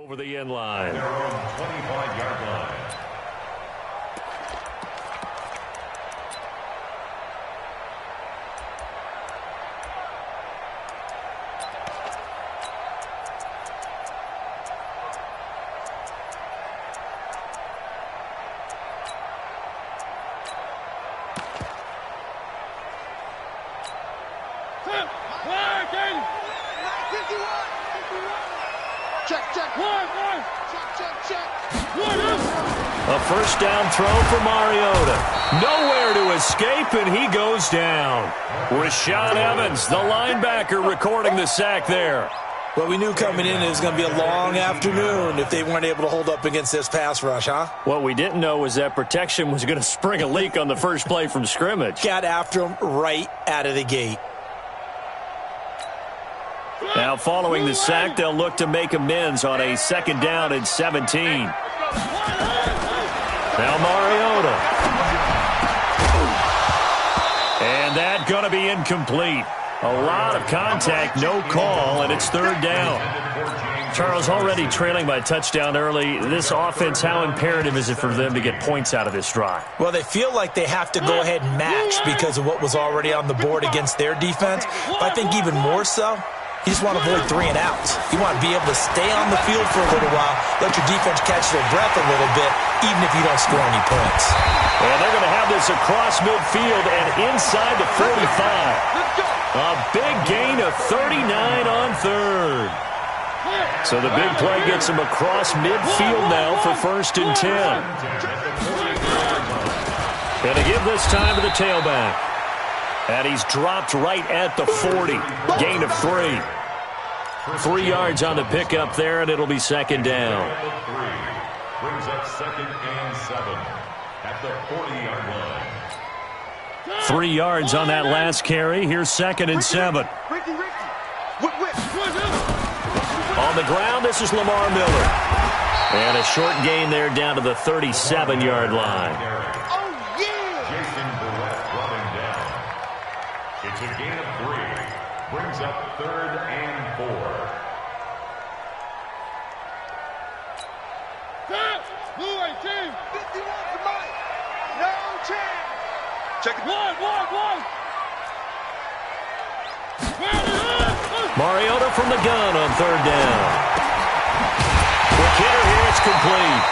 Over the end line. Their own 25-yard line. A first down throw for Mariota. Nowhere to escape, and he goes down. Rashaan Evans, the linebacker, recording the sack there. Well, we knew coming in it was going to be a long afternoon if they weren't able to hold up against this pass rush, huh? What we didn't know was that protection was going to spring a leak on the first play from scrimmage. Got after him right out of the gate. Now, following the sack, they'll look to make amends on a second down and 17. Now Mariota. And that going to be incomplete. A lot of contact, no call, and it's third down. Charles, already trailing by a touchdown early. This offense, how imperative is it for them to get points out of this drive? Well, they feel like they have to go ahead and match because of what was already on the board against their defense. But I think even more so, you just want to avoid 3 and outs. You want to be able to stay on the field for a little while, let your defense catch their breath a little bit, even if you don't score any points. And they're going to have this across midfield and inside the 45. A big gain of 39 on third. So the big play gets him across midfield now for first and 10. Going to give this time to the tailback. And he's dropped right at the 40. Gain of 3. 3 yards on the pickup there, and it'll be second down. Brings up second and 7 at the 40-yard line. 3 yards on that last carry. Here's second and 7. On the ground, this is Lamar Miller. And a short gain there down to the 37-yard line. It's a gain of 3. Brings up third and 4. No chance. Check it. One. Mariota from the gun on third down. Quick hitter here, it's complete.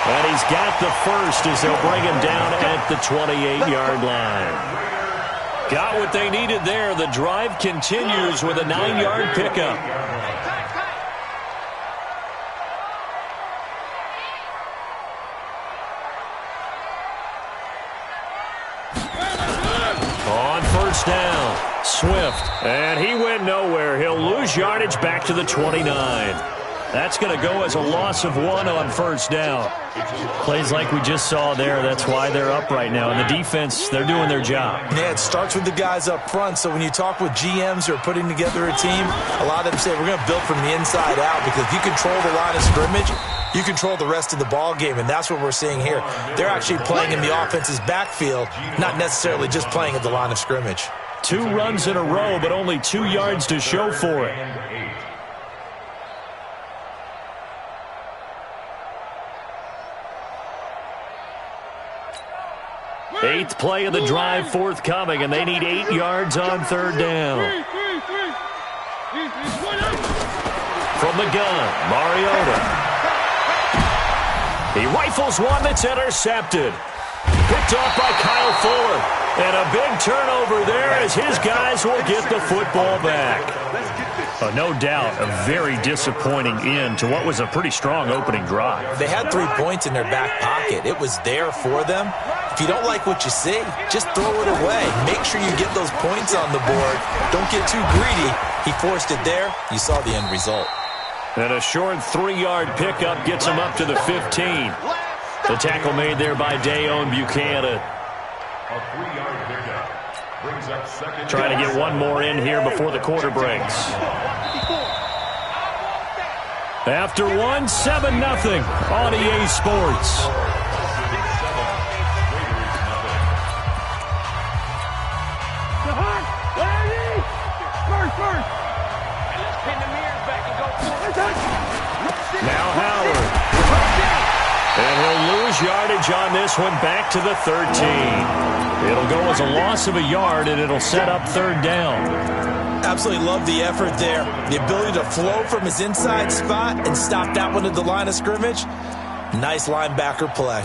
And he's got the first as they'll bring him down at the 28-yard line. Got what they needed there. The drive continues with a 9-yard pickup. On first down, Swift. And he went nowhere. He'll lose yardage back to the 29. That's going to go as a loss of 1 on first down. Plays like we just saw there. That's why they're up right now. And the defense, they're doing their job. Yeah, it starts with the guys up front. So when you talk with GMs who are putting together a team, a lot of them say we're going to build from the inside out because if you control the line of scrimmage, you control the rest of the ball game, and that's what we're seeing here. They're actually playing in the offense's backfield, not necessarily just playing at the line of scrimmage. 2 runs in a row, but only 2 yards to show for it. 8th play of the drive forthcoming, and they need 8 yards on third down. From the gun, Mariota. He rifles one that's intercepted. Picked off by Kyle Fuller. And a big turnover there as his guys will get the football back. No doubt a very disappointing end to what was a pretty strong opening drive. They had 3 points in their back pocket. It was there for them. If you don't like what you see, just throw it away. Make sure you get those points on the board. Don't get too greedy. He forced it there. You saw the end result. And a short 3-yard pickup gets him up to the 15. The tackle made there by Dayon Buchanan. A 3-yard pickup. Brings up second. Trying to get one more in here before the quarter breaks. After 1, 7-0 on EA Sports. Now Howard. And he'll lose yardage on this one back to the 13. It'll go as a loss of a yard, and it'll set up third down. Absolutely love the effort there. The ability to flow from his inside spot and stop that one at the line of scrimmage. Nice linebacker play.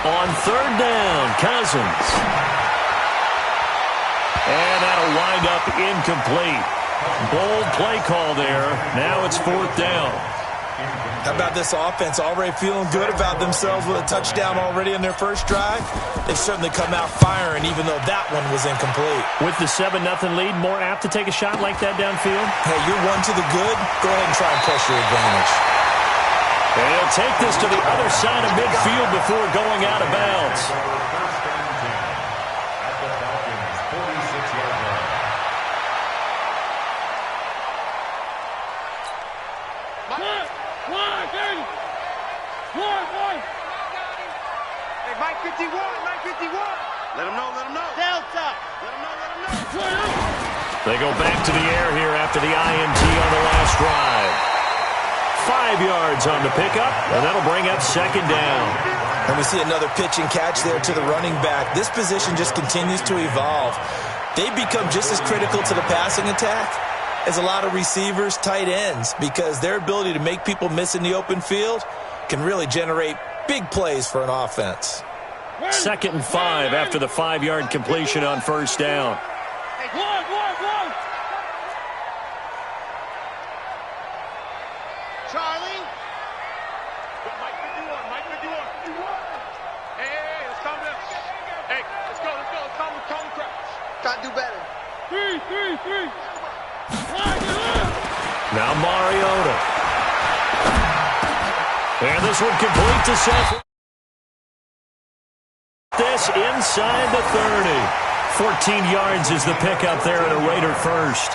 On third down, Cousins. And that'll wind up incomplete. Bold play call there. Now it's fourth down. How about this offense? Already feeling good about themselves with a touchdown already in their first drive. They've certainly come out firing, even though that one was incomplete. With the 7-0 lead, more apt to take a shot like that downfield? Hey, you're one to the good. Go ahead and try and press your advantage. And he'll take this to the other side of midfield before going out of bounds. Hey, Mike 51, Mike 51. Let him know, let him know. Delta. Let him know, let him know. They go back to the air here after the INT on the last drive. 5 yards on the pickup, and that'll bring up second down. And we see another pitch and catch there to the running back. This position just continues to evolve. They become just as critical to the passing attack as a lot of receivers, tight ends, because their ability to make people miss in the open field can really generate big plays for an offense. 2nd and 5 after the 5-yard completion on first down. Charlie. Mike 51, Mike 51. Hey, let's calm down. Hey, let's go. Calm crowd. Gotta do better. 3. Now Mariota. And this one complete to Seth. This inside the 30. 14 yards is the pickup there at a Raider first.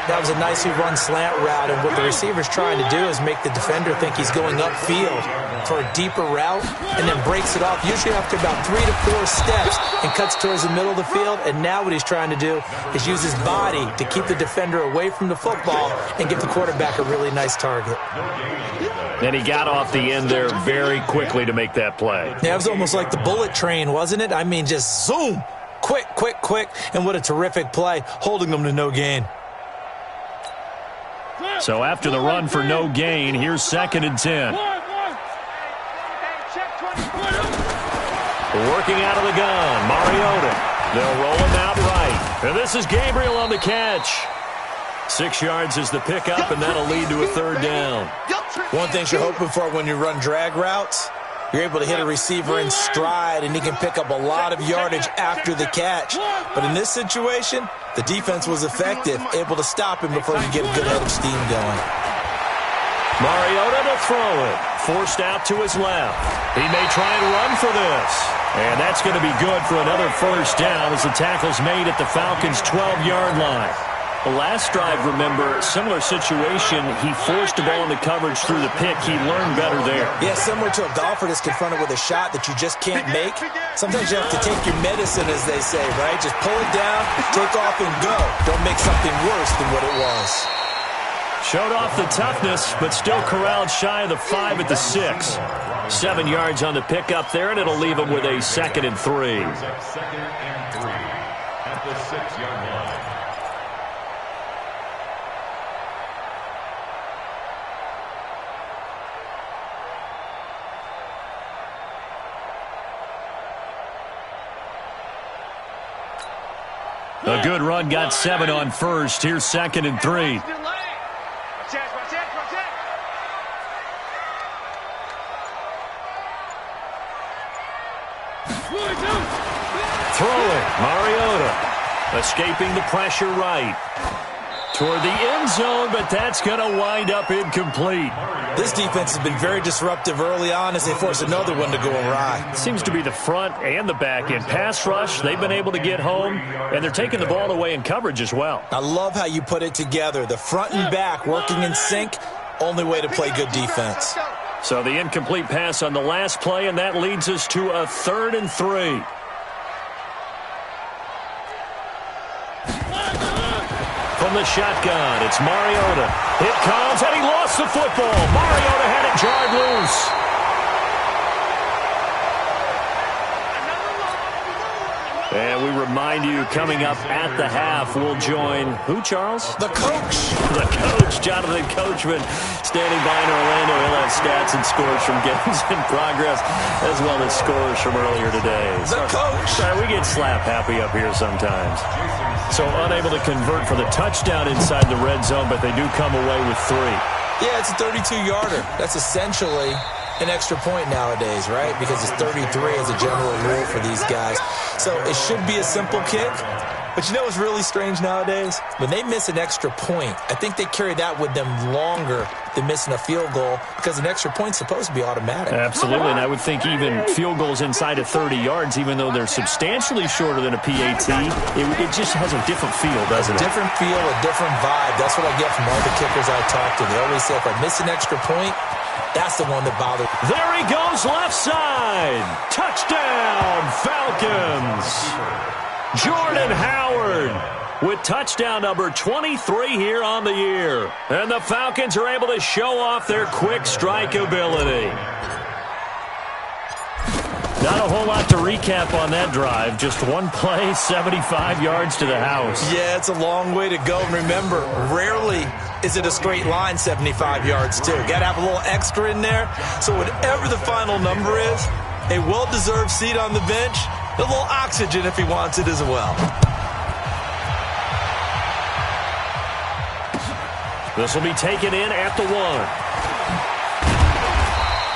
That was a nicely run slant route, and what the receiver's trying to do is make the defender think he's going upfield for a deeper route and then breaks it off, usually after about 3 to 4 steps, and cuts towards the middle of the field. And now what he's trying to do is use his body to keep the defender away from the football and give the quarterback a really nice target. And he got off the end there very quickly to make that play. Yeah, it was almost like the bullet train, wasn't it? I mean, just zoom, quick, and what a terrific play, holding them to no gain. So after the run for no gain, here's 2nd and 10. Working out of the gun, Mariota. They'll roll him out right. And this is Gabriel on the catch. 6 yards is the pickup, and that'll lead to a third down. One thing you're hoping for when you run drag routes, you're able to hit a receiver in stride, and he can pick up a lot of yardage after the catch. But in this situation, the defense was effective, able to stop him before he could get a good head of steam going. Mariota to throw it. Forced out to his left. He may try and run for this. And that's going to be good for another first down as the tackle's made at the Falcons' 12-yard line. The last drive, remember, similar situation. He forced the ball in the coverage through the pick. He learned better there. Yeah, similar to a golfer that's confronted with a shot that you just can't make. Sometimes you have to take your medicine, as they say, right? Just pull it down, take off, and go. Don't make something worse than what it was. Showed off the toughness, but still corralled shy of the 5 at the 6. 7 yards on the pickup there, and it'll leave him with a 2nd and 3. 2nd and 3 at the 6-yard line. A good run got 7 on first. Here's 2nd and 3. Throwing, Mariota. Escaping the pressure right. Toward the end zone, but that's going to wind up incomplete. This defense has been very disruptive early on as they force another one to go awry. Seems to be the front and the back end. Pass rush, they've been able to get home, and they're taking the ball away in coverage as well. I love how you put it together. The front and back working in sync, only way to play good defense. So the incomplete pass on the last play, and that leads us to a 3rd and 3. From the shotgun, it's Mariota. It comes, and he lost the football. Mariota had it jarred loose. And we remind you, coming up at the half, we'll join who, Charles? The coach. The coach, Jonathan Coachman, standing by in Orlando. He'll have stats and scores from games in progress, as well as scores from earlier today. The coach. Sorry, we get slap happy up here sometimes. So unable to convert for the touchdown inside the red zone, but they do come away with 3. Yeah, it's a 32-yarder. That's essentially an extra point nowadays, right? Because it's 33 as a general rule for these guys. So it should be a simple kick. But you know what's really strange nowadays? When they miss an extra point, I think they carry that with them longer than missing a field goal because an extra point's supposed to be automatic. Absolutely, and I would think even field goals inside of 30 yards, even though they're substantially shorter than a PAT, it just has a different feel, doesn't it? A different feel, a different vibe. That's what I get from all the kickers I talk to. They always say, if I miss an extra point, that's the one that bothers me. There he goes, left side. Touchdown, Falcons. Jordan Howard with touchdown number 23 here on the year. And the Falcons are able to show off their quick strike ability. Not a whole lot to recap on that drive. Just one play, 75 yards to the house. Yeah, it's a long way to go. And remember, rarely is it a straight line 75 yards, too. Got to have a little extra in there. So whatever the final number is, a well-deserved seat on the bench, a little oxygen if he wants it as well. This will be taken in at the 1.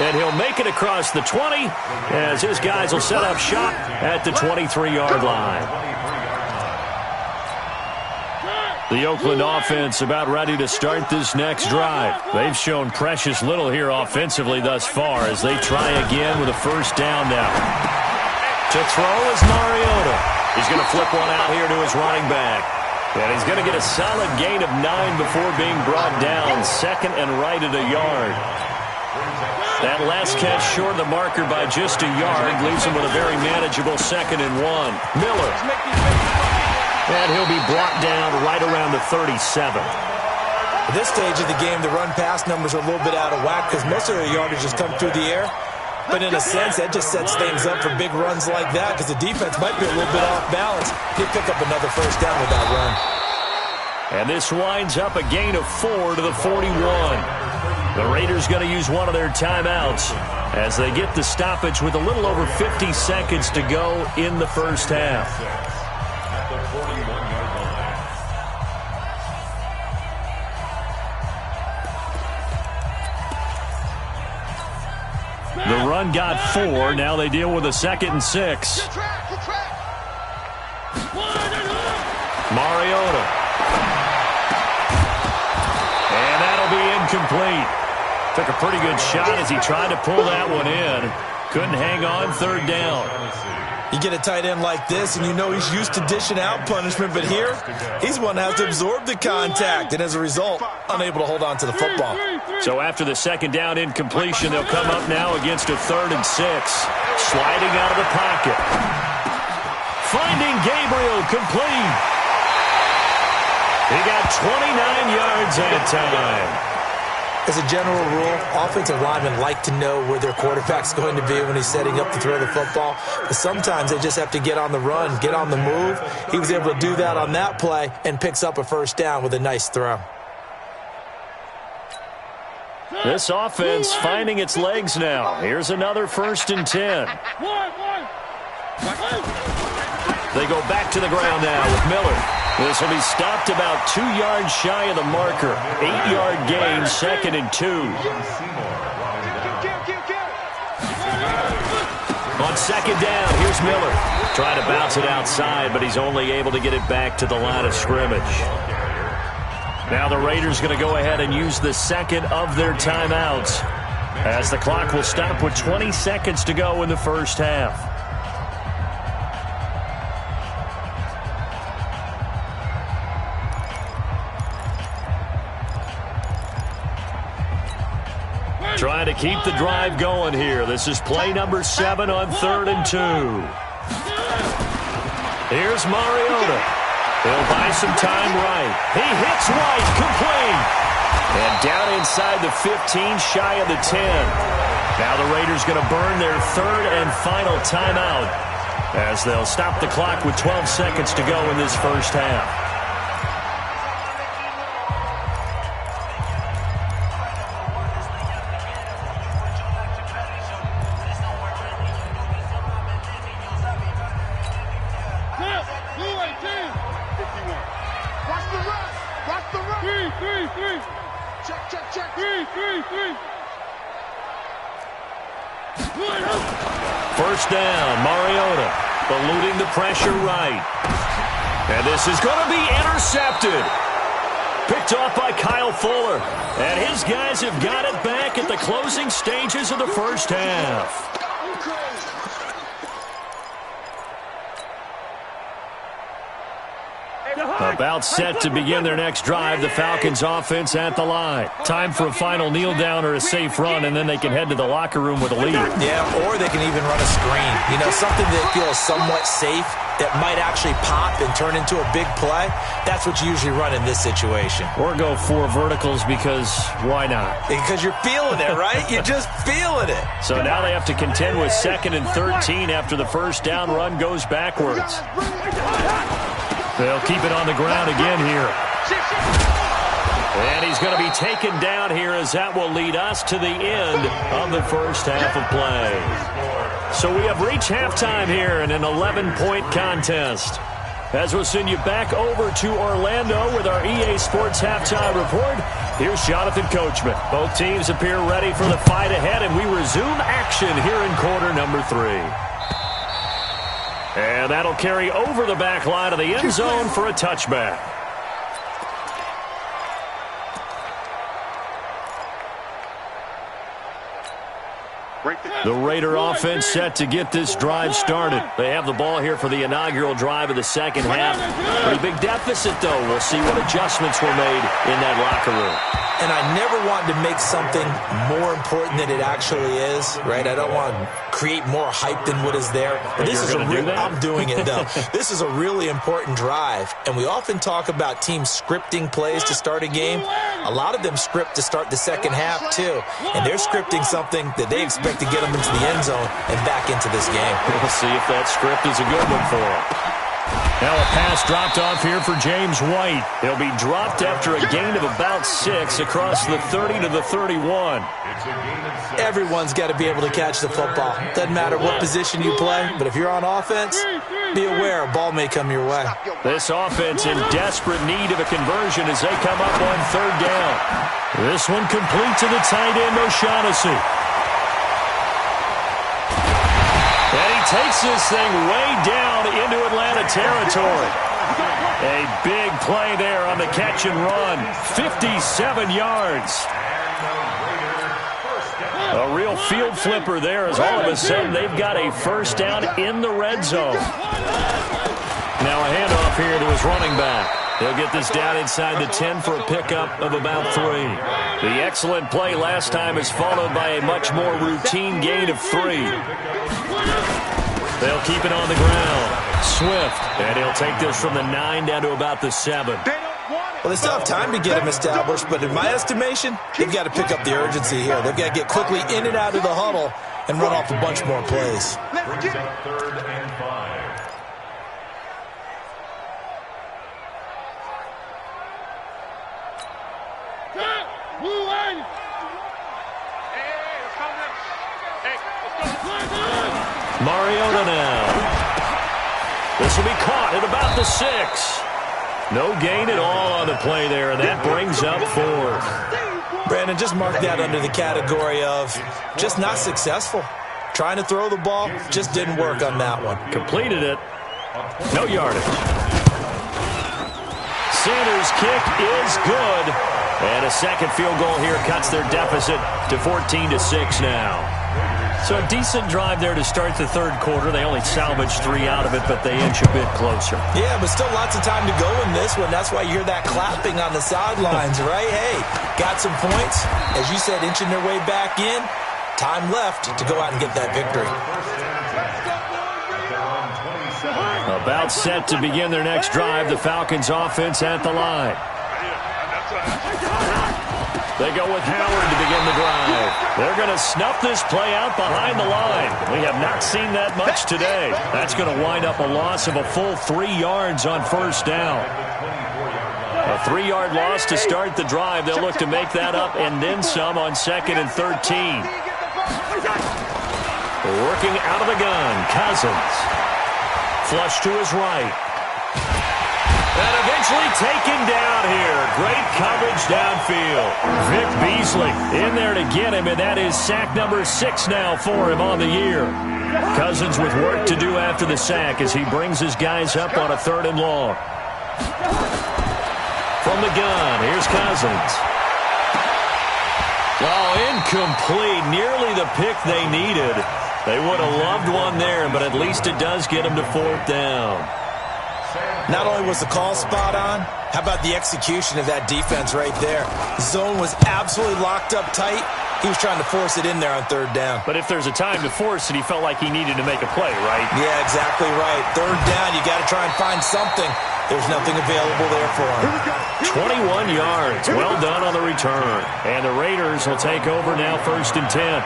And he'll make it across the 20 as his guys will set up shop at the 23-yard line. The Oakland offense about ready to start this next drive. They've shown precious little here offensively thus far as they try again with a first down now. To throw is Mariota. He's going to flip one out here to his running back. And he's going to get a solid gain of 9 before being brought down. Second and right at a yard. That last catch short of the marker by just a yard leaves him with a very manageable 2nd and 1. Miller. And he'll be brought down right around the 37. At this stage of the game, the run-pass numbers are a little bit out of whack because most of their yardage just come through the air. But in a sense, that just sets things up for big runs like that because the defense might be a little bit off balance. He'll pick up another first down with that run. And this winds up a gain of 4 to the 41. The Raiders going to use one of their timeouts as they get the stoppage with a little over 50 seconds to go in the first half. At the 41-yard line. The run got 4. Now they deal with a 2nd and 6. Mariota. And that'll be incomplete. Took a pretty good shot as he tried to pull that one in. Couldn't hang on, 3rd down. You get a tight end like this, and you know he's used to dishing out punishment, but here, he's one that has to absorb the contact, and as a result, unable to hold on to the football. So after the 2nd down incompletion, they'll come up now against a 3rd and 6. Sliding out of the pocket. Finding Gabriel complete. He got 29 yards that time. As a general rule, offensive linemen like to know where their quarterback's going to be when he's setting up to throw the football. But sometimes they just have to get on the run, get on the move. He was able to do that on that play and picks up a first down with a nice throw. This offense finding its legs now. Here's another 1st and 10. They go back to the ground now with Miller. This will be stopped about 2 yards shy of the marker. 8-yard gain, 2nd and 2. On 2nd down, here's Miller. Trying to bounce it outside, but he's only able to get it back to the line of scrimmage. Now the Raiders going to go ahead and use the 2nd of their timeouts as the clock will stop with 20 seconds to go in the first half. Trying to keep the drive going here. This is play number 7 on 3rd and 2. Here's Mariota. He'll buy some time right. He hits White, complete. And down inside the 15, shy of the 10. Now the Raiders going to burn their third and final timeout as they'll stop the clock with 12 seconds to go in this first half. First down, Mariota eluding the pressure right. And this is going to be intercepted. Picked off by Kyle Fuller. And his guys have got it back at the closing stages of the first half. About set to begin their next drive, the Falcons offense at the line. Time for a final kneel down or a safe run, and then they can head to the locker room with a lead. Yeah, or they can even run a screen. You know, something that feels somewhat safe that might actually pop and turn into a big play. That's what you usually run in this situation. Or go 4 verticals because why not? Because you're feeling it, right? You're just feeling it. So now they have to contend with 2nd and 13 after the first down run goes backwards. They'll keep it on the ground again here. And he's going to be taken down here as that will lead us to the end of the first half of play. So we have reached halftime here in an 11-point contest. As we'll send you back over to Orlando with our EA Sports Halftime Report, here's Jonathan Coachman. Both teams appear ready for the fight ahead, and we resume action here in quarter number 3. And that'll carry over the back line of the end zone for a touchback. The Raider offense set to get this drive started. They have the ball here for the inaugural drive of the second half. Pretty big deficit, though. We'll see what adjustments were made in that locker room. And I never wanted to make something more important than it actually is, right? I don't want to create more hype than what is there. But this is I'm doing it, though. This is a really important drive. And we often talk about teams scripting plays to start a game. A lot of them script to start the second half, too. And they're scripting something that they expect to get them into the end zone and back into this game. We'll see if that script is a good one for them. Now a pass dropped off here for James White. He'll be dropped after a gain of about 6 across the 30 to the 31. Everyone's got to be able to catch the football. Doesn't matter what position you play, but if you're on offense, be aware a ball may come your way. This offense in desperate need of a conversion as they come up on 3rd down. This one complete to the tight end, O'Shaughnessy. And he takes this thing way down into Atlanta territory. A big play there on the catch and run. 57 yards. A real field flipper there as all of a sudden they've got a first down in the red zone. Now a handoff here to his running back. He'll get this down inside the 10 for a pickup of about 3. The excellent play last time is followed by a much more routine gain of 3. They'll keep it on the ground. Swift, and he'll take this from the 9 down to about the 7. Well, they still have time to get him established, but in my estimation, they've got to pick up the urgency here. They've got to get quickly in and out of the huddle and run off a bunch more plays. Brings up 3rd and 5. Mariota now. This will be caught at about the 6. No gain at all on the play there, and that brings up 4. Brandon, just mark that under the category of just not successful. Trying to throw the ball, just didn't work on that one. Completed it. No yardage. Sanders' kick is good. And a second field goal here cuts their deficit to 14-6 now. So a decent drive there to start the 3rd quarter. They only salvaged 3 out of it, but they inch a bit closer. Yeah, but still lots of time to go in this one. That's why you hear that clapping on the sidelines, right? Hey, got some points. As you said, inching their way back in. Time left to go out and get that victory. About set to begin their next drive, the Falcons offense at the line. They go with Howard to begin the drive. They're going to snuff this play out behind the line. We have not seen that much today. That's going to wind up a loss of a full 3 yards on first down. A 3-yard loss to start the drive. They'll look to make that up and then some on 2nd and 13. Working out of the gun, Cousins. Flush to his right. And eventually taken down here. Great coverage downfield. Vic Beasley in there to get him, and that is sack number 6 now for him on the year. Cousins with work to do after the sack as he brings his guys up on a 3rd and long. From the gun, here's Cousins. Oh, incomplete. Nearly the pick they needed. They would have loved one there, but at least it does get them to 4th down. Not only was the call spot on, how about the execution of that defense right there? Zone was absolutely locked up tight. He was trying to force it in there on 3rd down. But if there's a time to force it, he felt like he needed to make a play, right? Yeah, exactly right. 3rd down, you got to try and find something. There's nothing available there for him. 21 yards. Well done on the return. And the Raiders will take over now 1st and 10.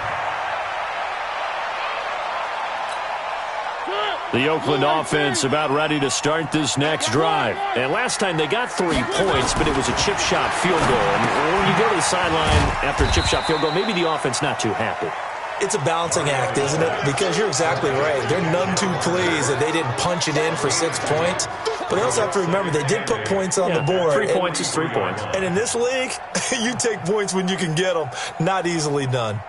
The Oakland offense about ready to start this next drive. And last time they got 3 points, but it was a chip shot field goal. And when you go to the sideline after a chip shot field goal, maybe the offense not too happy. It's a balancing act, isn't it? Because you're exactly right. They're none too pleased that they didn't punch it in for 6 points. But they also have to remember they did put points on the board. 3 points is 3 points. And in this league, you take points when you can get them. Not easily done.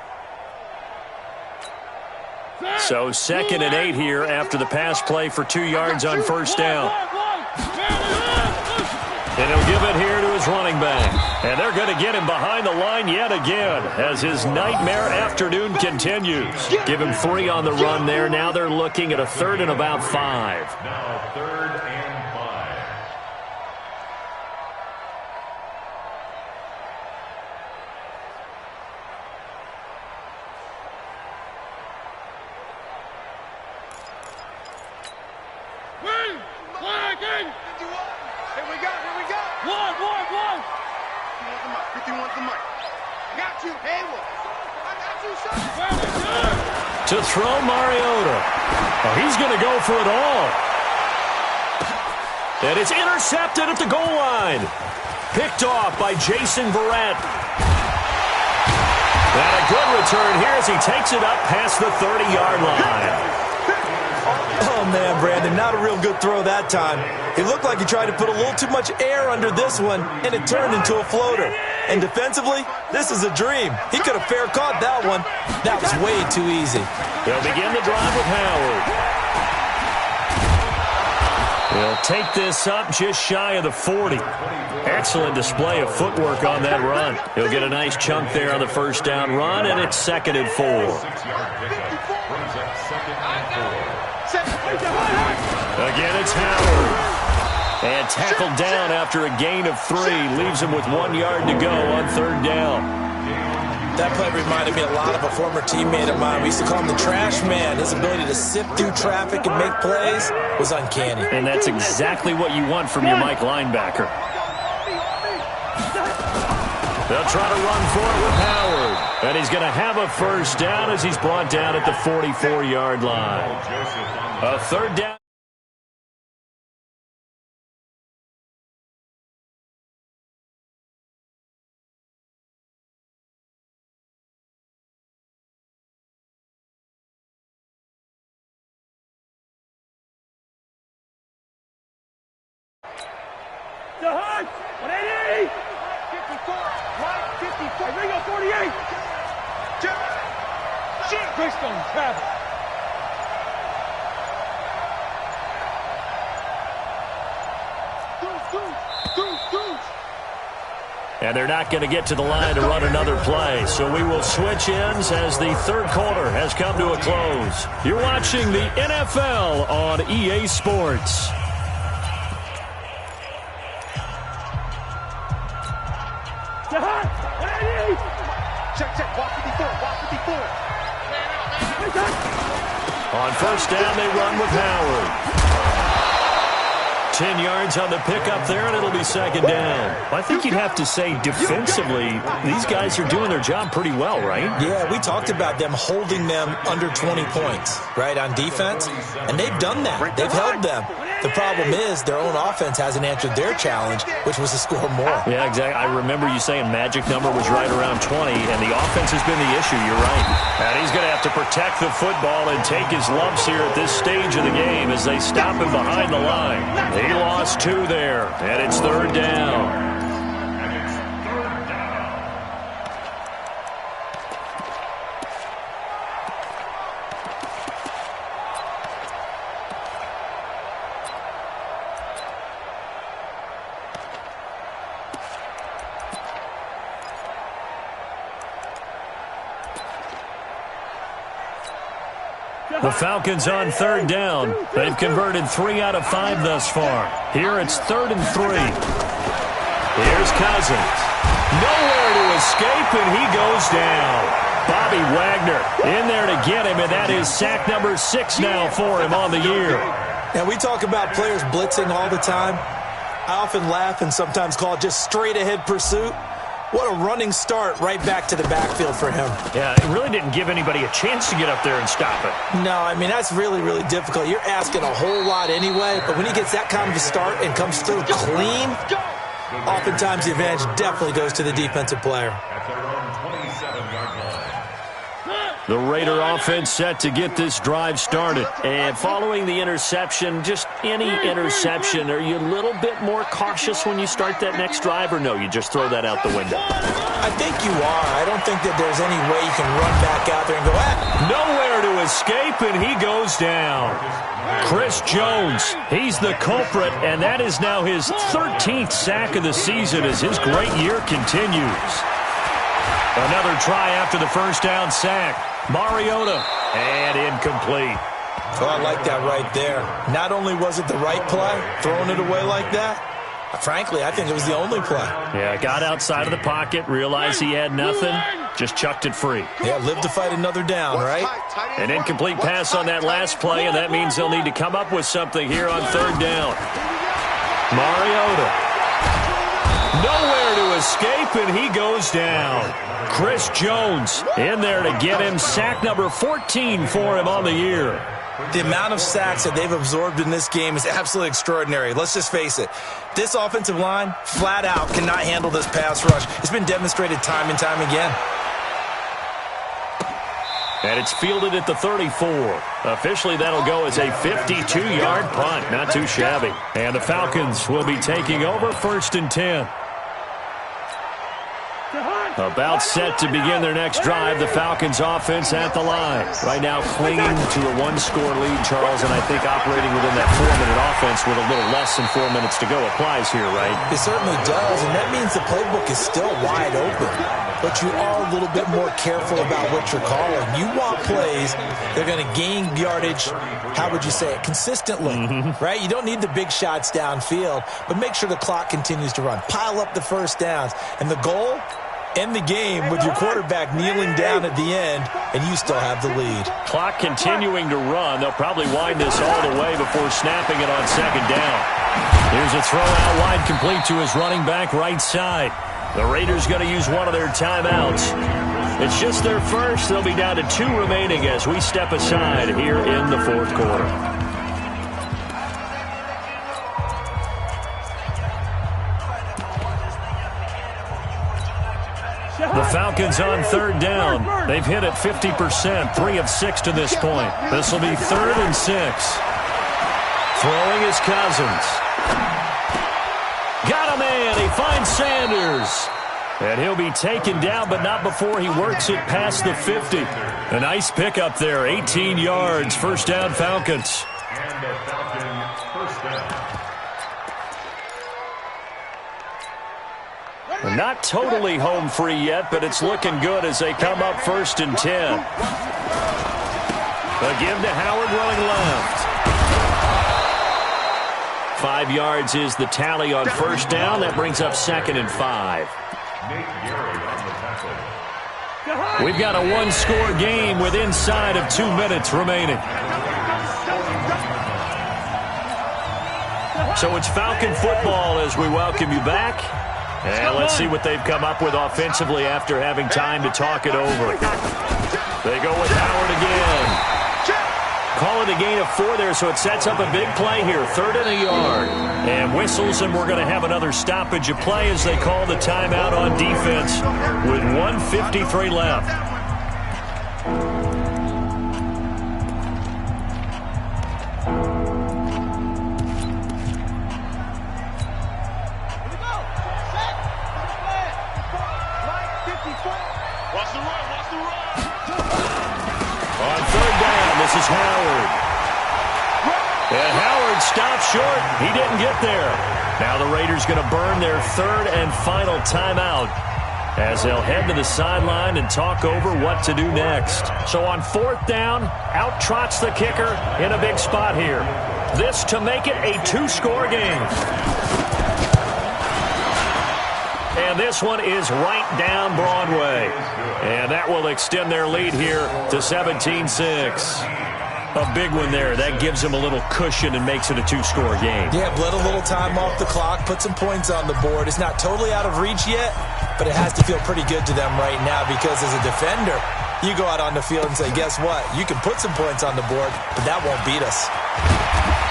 So 2nd and 8 here after the pass play for 2 yards on 1st down. And he'll give it here to his running back. And they're going to get him behind the line yet again as his nightmare afternoon continues. Give him 3 on the run there. Now they're looking at a 3rd and about 5. Now 3rd and 5. To throw Mariota. Oh, he's going to go for it all. And it's intercepted at the goal line. Picked off by Jason Verrett. And a good return here as he takes it up past the 30-yard line. Oh, man, Brandon, not a real good throw that time. It looked like he tried to put a little too much air under this one, and it turned into a floater. And defensively, this is a dream. He could have fair caught that one. That was way too easy. They'll begin the drive with Howard. He'll take this up just shy of the 40. Excellent display of footwork on that run. He'll get a nice chunk there on the 1st down run, and it's 2nd and 4. Again, it's Howard. And tackled down after a gain of 3. Leaves him with 1 yard to go on 3rd down. That play reminded me a lot of a former teammate of mine. We used to call him the trash man. His ability to sift through traffic and make plays was uncanny. And that's exactly what you want from your Mike linebacker. They'll try to run for it with Howard. And he's going to have a 1st down as he's brought down at the 44-yard line. A 3rd down. The Hunt! 180! 54! Right, 54! Ringo, 48! Greystone, travel! And they're not going to get to the line to run another play. So we will switch ends as the 3rd quarter has come to a close. You're watching the NFL on EA Sports. Check, check, walk 54, walk 54. On first down, they run with Howard. 10 yards on the pickup there, and it'll be second down. I think you'd have to say defensively, these guys are doing their job pretty well, right? Yeah, we talked about them holding them under 20 points, right, on defense, and they've done that. They've held them. The problem is their own offense hasn't answered their challenge, which was to score more. Yeah, exactly. I remember you saying magic number was right around 20, and the offense has been the issue. You're right. And he's going to have to protect the football and take his lumps here at this stage of the game as they stop him behind the line. He lost 2 there, and it's third down. The Falcons on third down. They've converted 3 out of 5 thus far. Here it's 3rd and 3. Here's Cousins. Nowhere to escape, and he goes down. Bobby Wagner in there to get him, and that is sack number 6 now for him on the year. Now, we talk about players blitzing all the time. I often laugh and sometimes call it just straight-ahead pursuit. What a running start right back to the backfield for him. Yeah, it really didn't give anybody a chance to get up there and stop it. No, I mean, that's really, really difficult. You're asking a whole lot anyway, but when he gets that kind of a start and comes through clean, oftentimes the advantage definitely goes to the defensive player. The Raider offense set to get this drive started. And following the interception, just any interception, are you a little bit more cautious when you start that next drive, or no, you just throw that out the window? I think you are. I don't think that there's any way you can run back out there and go, Nowhere to escape, and he goes down. Chris Jones, he's the culprit, and that is now his 13th sack of the season as his great year continues. Another try after the first down sack. Mariota, and incomplete. Oh, I like that right there. Not only was it the right play, throwing it away like that, frankly, I think it was the only play. Yeah, got outside of the pocket, realized he had nothing, just chucked it free. Yeah, live to fight another down, right? An incomplete pass on that last play, and that means they'll need to come up with something here on third down. Mariota. Nowhere to escape, and he goes down. Chris Jones in there to get him. Sack number 14 for him on the year. The amount of sacks that they've absorbed in this game is absolutely extraordinary. Let's just face it. This offensive line, flat out, cannot handle this pass rush. It's been demonstrated time and time again. And it's fielded at the 34. Officially, that'll go as a 52-yard punt. Not too shabby. And the Falcons will be taking over 1st and 10. About set to begin their next drive. The Falcons offense at the line. Right now clinging to a 1-score lead, Charles, and I think operating within that 4-minute offense with a little less than 4 minutes to go applies here, right? It certainly does, and that means the playbook is still wide open. But you are a little bit more careful about what you're calling. You want plays that are going to gain yardage, how would you say it, consistently, right? You don't need the big shots downfield, but make sure the clock continues to run. Pile up the first downs. And the goal? End the game with your quarterback kneeling down at the end, and you still have the lead. Clock continuing to run. They'll probably wind this all the way before snapping it on second down. Here's a throw out wide, complete to his running back right side. The Raiders going to use one of their timeouts. It's just their first. They'll be down to 2 remaining as we step aside here in the 4th quarter. The Falcons on third down. They've hit it 50%, 3 of 6 to this point. This will be 3rd and 6. Throwing is Cousins. Got a man. He finds Sanders. And he'll be taken down, but not before he works it past the 50. A nice pickup there, 18 yards. First down, Falcons. And the Falcons first down. Not totally home free yet, but it's looking good as they come up 1st and 10. A give to Howard running left. 5 yards is the tally on first down. That brings up 2nd and 5. Nate Gary on the tackle. We've got a one-score game with inside of 2 minutes remaining. So it's Falcon football as we welcome you back. And let's see what they've come up with offensively after having time to talk it over. They go with Howard again. Call it a gain of 4 there, so it sets up a big play here. 3rd and a yard. And whistles, and we're going to have another stoppage of play as they call the timeout on defense with 1:53 left. On 3rd down, this is Howard. And Howard stopped short. He didn't get there. Now the Raiders going to burn their 3rd and final timeout as they'll head to the sideline and talk over what to do next. So on 4th down, out trots the kicker in a big spot here. This to make it a 2-score game. And this one is right down Broadway. And that will extend their lead here to 17-6. A big one there. That gives them a little cushion and makes it a 2-score game. Yeah, bled a little time off the clock, put some points on the board. It's not totally out of reach yet, but it has to feel pretty good to them right now because as a defender, you go out on the field and say, guess what? You can put some points on the board, but that won't beat us.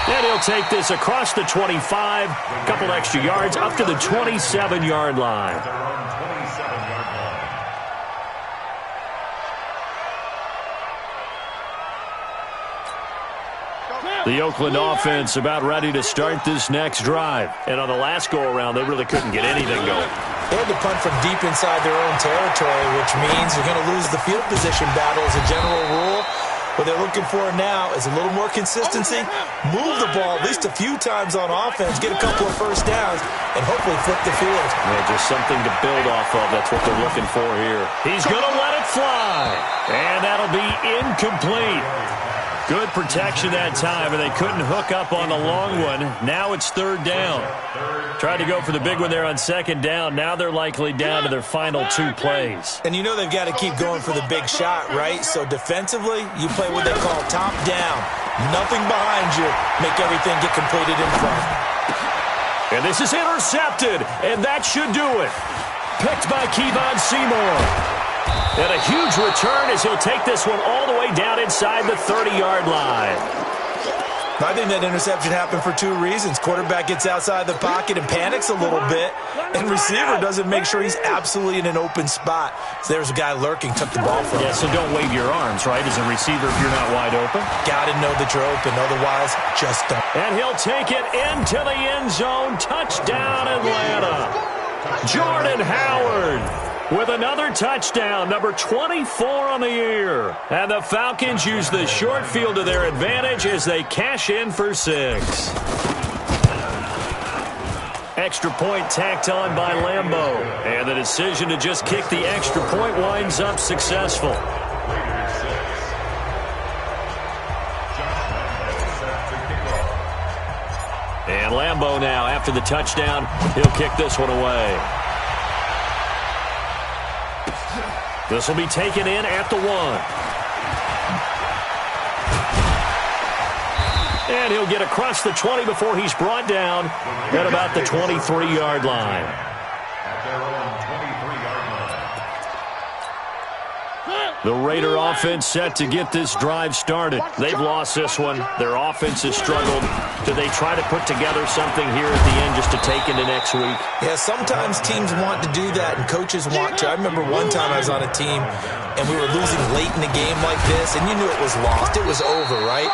And he'll take this across the 25, a couple extra yards, up to the 27-yard line. The Oakland offense about ready to start this next drive. And on the last go-around, they really couldn't get anything going. They had to punt from deep inside their own territory, which means they're going to lose the field position battle as a general rule. What they're looking for now is a little more consistency, move the ball at least a few times on offense, get a couple of first downs, and hopefully flip the field. Yeah, just something to build off of. That's what they're looking for here. He's going to let it fly. And that'll be incomplete. Good protection that time, and they couldn't hook up on the long one. Now it's 3rd down. Tried to go for the big one there on 2nd down. Now they're likely down to their final 2 plays. And you know they've got to keep going for the big shot, right? So defensively, you play what they call top down. Nothing behind you. Make everything get completed in front. And this is intercepted, and that should do it. Picked by Kevon Seymour. And a huge return as he'll take this one all the way down inside the 30-yard line. I think that interception happened for 2 reasons. Quarterback gets outside the pocket and panics a little bit, and receiver doesn't make sure he's absolutely in an open spot. So there's a guy lurking, took the ball from him. Yeah, so don't wave your arms, right, as a receiver if you're not wide open. Got to know that you're open, otherwise just don't. And he'll take it into the end zone. Touchdown, Atlanta. Jordan Howard with another touchdown, number 24 on the year. And the Falcons use the short field to their advantage as they cash in for 6. Extra point tacked on by Lambeau. And the decision to just kick the extra point winds up successful. And Lambeau now, after the touchdown, he'll kick this one away. This will be taken in at the 1. And he'll get across the 20 before he's brought down at about the 23-yard line. The Raider offense set to get this drive started. They've lost this one. Their offense has struggled. Do they try to put together something here at the end just to take into next week? Yeah, sometimes teams want to do that, and coaches want to. I remember one time I was on a team, and we were losing late in the game like this, and you knew it was lost. It was over, right?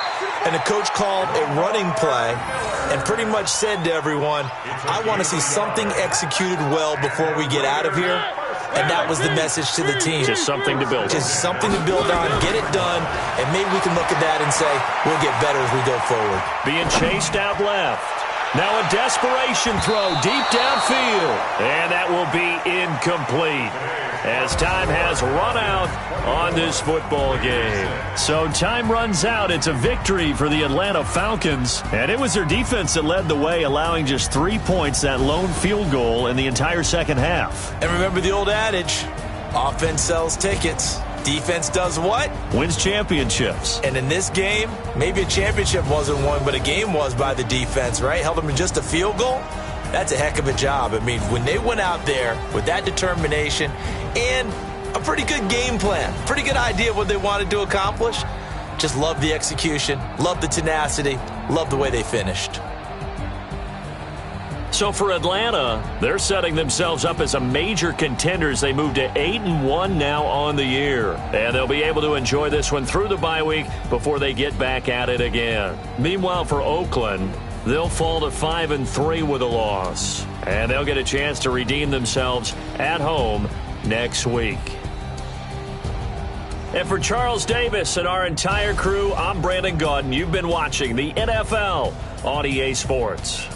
And the coach called a running play and pretty much said to everyone, I want to see something executed well before we get out of here. And that was the message to the team. Just something to build on. Just something to build on, get it done, and maybe we can look at that and say, we'll get better as we go forward. Being chased out left. Now a desperation throw deep downfield. And that will be incomplete as time has run out on this football game. So time runs out. It's a victory for the Atlanta Falcons. And it was their defense that led the way, allowing just 3 points, that lone field goal in the entire second half. And remember the old adage, Offense sells tickets. Defense does what? Wins championships. And in this game, maybe a championship wasn't won, but a game was by the defense, right? Held them to just a field goal. That's a heck of a job. I mean, when they went out there with that determination and a pretty good game plan, pretty good idea of what they wanted to accomplish, just love the execution, love the tenacity, love the way they finished. So for Atlanta, they're setting themselves up as a major contender as they move to 8-1 now on the year. And they'll be able to enjoy this one through the bye week before they get back at it again. Meanwhile, for Oakland, they'll fall to 5-3 with a loss. And they'll get a chance to redeem themselves at home next week. And for Charles Davis and our entire crew, I'm Brandon Gaudin. You've been watching the NFL on EA Sports.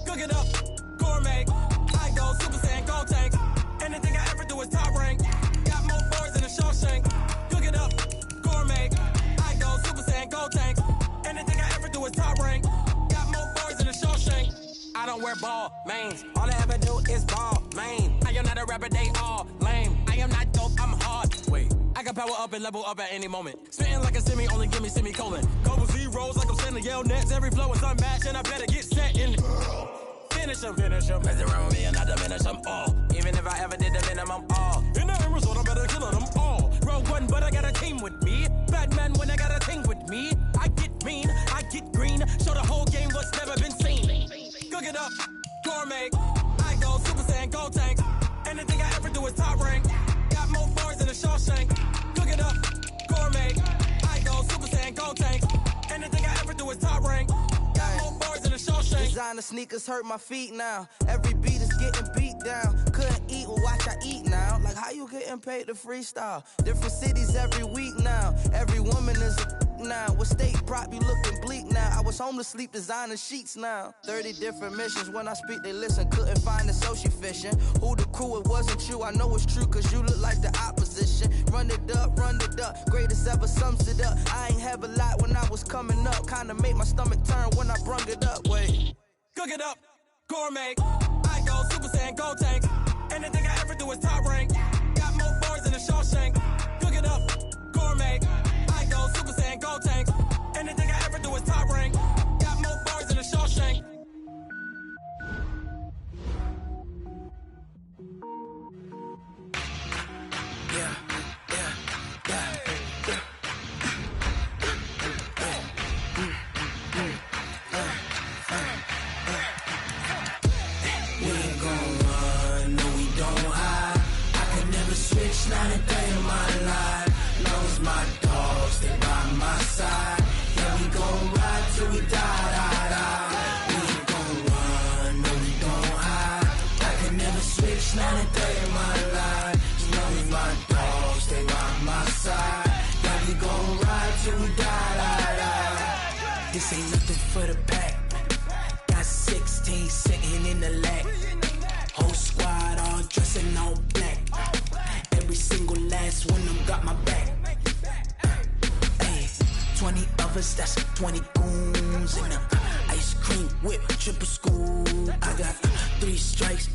Cook it up, gourmet. I go Super Saiyan, go tank. Anything I ever do is top rank. Got more boys than a Shawshank. Cook it up, gourmet. I go Super Saiyan, go tank. Anything I ever do is top rank. Got more boys than a Shawshank. I don't wear ball mains. All I ever do is ball main. I am not a rapper, they all lame. I am not dope, I'm hard. Wait, I can power up and level up at any moment. Spitting like a semi, only give me semicolon. Couple zeros like I'm sending yell nets. Every flow is unmatched and I better get set in. Finish them. Mess around with me and I diminish them all. Even if I ever did the minimum all. In the end result, I better kill them all. one, but I got a team with me. Bad man when I got a thing with me. I get mean, I get green. Show the whole game what's never been seen. Cook it up, gourmet. I go Super Saiyan, go tank. Anything I ever do is top rank. Got more bars than a Shawshank. Cook it up, gourmet. I go Super Saiyan, go tank. Anything I ever do is top rank. Got more bars than a Shawshank. Designer sneakers hurt my feet now. Every beat is getting beat down. Couldn't eat, well watch I eat now. Like how you getting paid to freestyle? Different cities every week now. Every woman is a now. With state prop, you looking bleak now. I was home to sleep designing sheets now. 30 different missions. When I speak, they listen. Couldn't find it, so she fishing. Who the crew? It wasn't you. I know it's true, cause you look like the opposition. Run it up, greatest ever sums it up. I ain't have a lot when I was coming up. Kinda made my stomach turn when I brung it up. Wait. Cook it up, gourmet. I go Super Saiyan, go tank. Anything I ever do is top rank. Got more bars than a Shawshank. Cook it up, gourmet. I go Super Saiyan, go tank. Anything I ever do is top rank. Got more bars than a Shawshank. Yeah. Switch not a day in my life. Knows my dogs, they by my side. Yeah, we gon' ride till we die. We ain't gon' run, no we don't hide. I can never switch not a day in my life. Knows my dogs, they by my side. Yeah, we gon' ride till we die. This ain't nothing for the pack. Got 16 sitting in the lag. Whole squad all dressing all black. Every single last one of them got my back. Hey, 20 of us, that's 20 goons. And ice cream whip, triple scoop. I got 3 strikes,